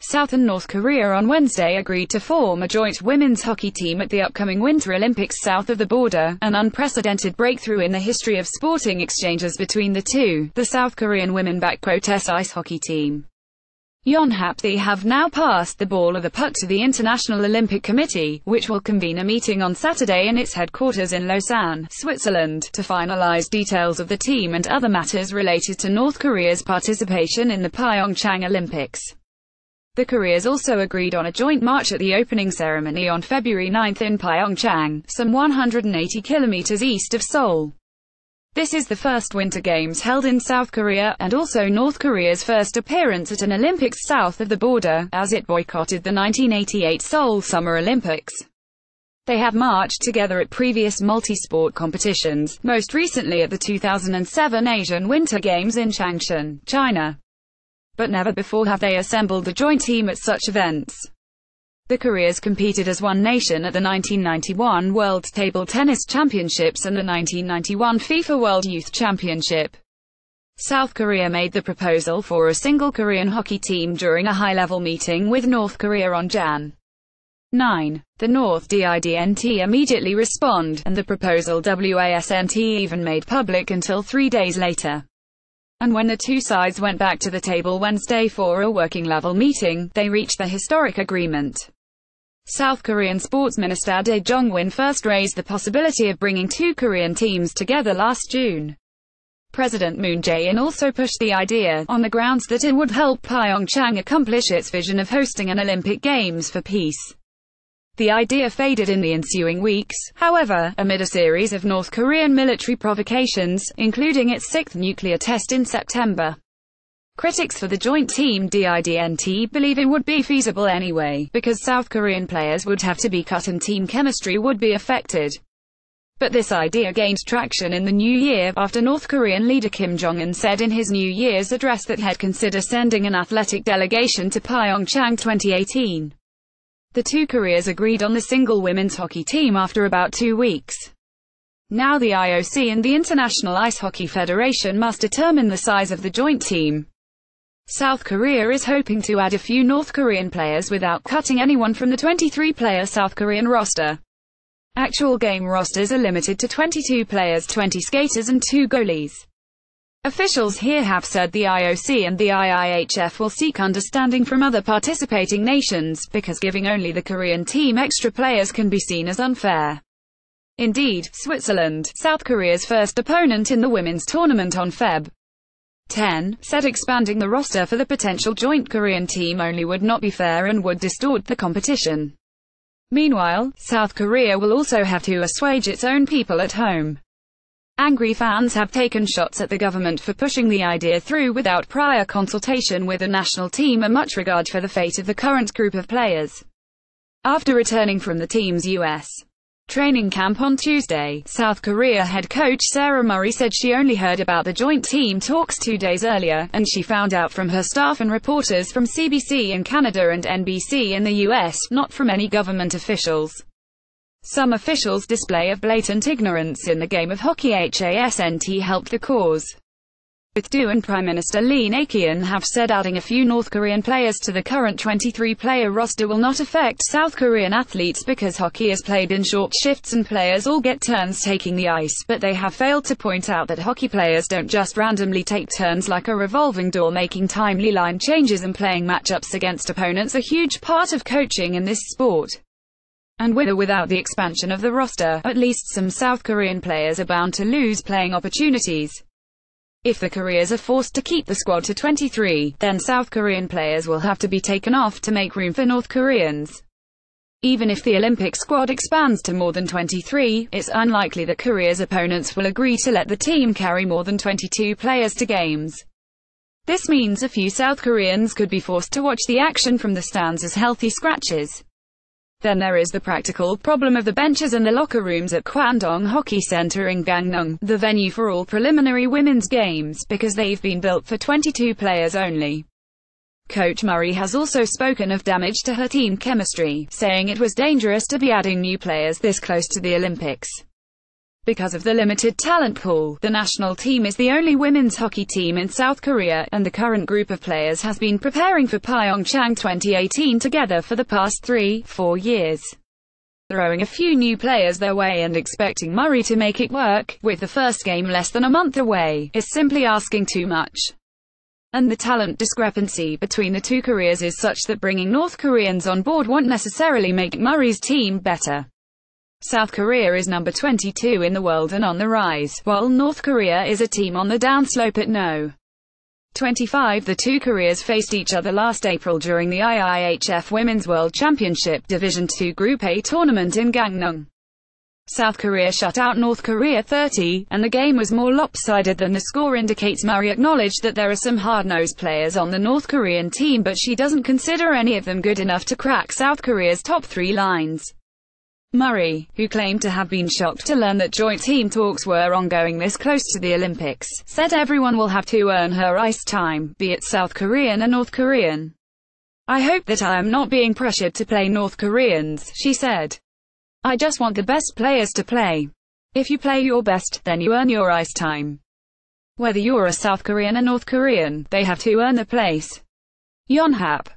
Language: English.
South and North Korea on Wednesday agreed to form a joint women's hockey team at the upcoming Winter Olympics south of the border, an unprecedented breakthrough in the history of sporting exchanges between the two. The South Korean women-backed protest ice hockey team, Yonhap, they have now passed the ball of the puck to the International Olympic Committee, which will convene a meeting on Saturday in its headquarters in Lausanne, Switzerland, to finalize details of the team and other matters related to North Korea's participation in the Pyeongchang Olympics. The Koreas also agreed on a joint march at the opening ceremony on February 9 in Pyeongchang, some 180 kilometers east of Seoul. This is the first Winter Games held in South Korea, and also North Korea's first appearance at an Olympics south of the border, as it boycotted the 1988 Seoul Summer Olympics. They have marched together at previous multi-sport competitions, most recently at the 2007 Asian Winter Games in Changchun, China. But never before have they assembled a joint team at such events. The Koreas competed as one nation at the 1991 World Table Tennis Championships and the 1991 FIFA World Youth Championship. South Korea made the proposal for a single Korean hockey team during a high-level meeting with North Korea on Jan. 9. The North didn't immediately respond, and the proposal wasn't even made public until 3 days later. And when the two sides went back to the table Wednesday for a working-level meeting, they reached the historic agreement. South Korean Sports Minister Dae Jong-won first raised the possibility of bringing two Korean teams together last June. President Moon Jae-in also pushed the idea, on the grounds that it would help Pyeongchang accomplish its vision of hosting an Olympic Games for peace. The idea faded in the ensuing weeks, however, amid a series of North Korean military provocations, including its sixth nuclear test in September. Critics for the joint team didn't believe it would be feasible anyway, because South Korean players would have to be cut and team chemistry would be affected. But this idea gained traction in the new year, after North Korean leader Kim Jong-un said in his New Year's address that he'd consider sending an athletic delegation to Pyeongchang 2018. The two Koreas agreed on the single women's hockey team after about 2 weeks. Now the IOC and the International Ice Hockey Federation must determine the size of the joint team. South Korea is hoping to add a few North Korean players without cutting anyone from the 23-player South Korean roster. Actual game rosters are limited to 22 players, 20 skaters and 2 goalies. Officials here have said the IOC and the IIHF will seek understanding from other participating nations, because giving only the Korean team extra players can be seen as unfair. Indeed, Switzerland, South Korea's first opponent in the women's tournament on Feb. 10, said expanding the roster for the potential joint Korean team only would not be fair and would distort the competition. Meanwhile, South Korea will also have to assuage its own people at home. Angry fans have taken shots at the government for pushing the idea through without prior consultation with the national team and much regard for the fate of the current group of players. After returning from the team's U.S. training camp on Tuesday, South Korea head coach Sarah Murray said she only heard about the joint team talks 2 days earlier, and she found out from her staff and reporters from CBC in Canada and NBC in the US, not from any government officials. Some officials' display of blatant ignorance in the game of hockey hasn't helped the cause. Both Do and Prime Minister Lee Na-keon have said adding a few North Korean players to the current 23-player roster will not affect South Korean athletes because hockey is played in short shifts and players all get turns taking the ice, but they have failed to point out that hockey players don't just randomly take turns like a revolving door. Making timely line changes and playing matchups against opponents a huge part of coaching in this sport. And with or without the expansion of the roster, at least some South Korean players are bound to lose playing opportunities. If the Koreas are forced to keep the squad to 23, then South Korean players will have to be taken off to make room for North Koreans. Even if the Olympic squad expands to more than 23, it's unlikely that Korea's opponents will agree to let the team carry more than 22 players to games. This means a few South Koreans could be forced to watch the action from the stands as healthy scratches. Then there is the practical problem of the benches and the locker rooms at Kwangdong Hockey Center in Gangneung, the venue for all preliminary women's games, because they've been built for 22 players only. Coach Murray has also spoken of damage to her team chemistry, saying it was dangerous to be adding new players this close to the Olympics. Because of the limited talent pool, the national team is the only women's hockey team in South Korea, and the current group of players has been preparing for Pyeongchang 2018 together for the past 3-4 years. Throwing a few new players their way and expecting Murray to make it work, with the first game less than a month away, is simply asking too much. And the talent discrepancy between the two Koreas is such that bringing North Koreans on board won't necessarily make Murray's team better. South Korea is number 22 in the world and on the rise, while North Korea is a team on the downslope at no. 25. The two Koreas faced each other last April during the IIHF Women's World Championship Division II Group A tournament in Gangneung. South Korea shut out North Korea 30, and the game was more lopsided than the score indicates. Murray acknowledged that there are some hard-nosed players on the North Korean team, but she doesn't consider any of them good enough to crack South Korea's top three lines. Murray, who claimed to have been shocked to learn that joint team talks were ongoing this close to the Olympics, said everyone will have to earn her ice time, be it South Korean or North Korean. "I hope that I am not being pressured to play North Koreans," she said. "I just want the best players to play. If you play your best, then you earn your ice time. Whether you're a South Korean or North Korean, they have to earn the place." Yonhap.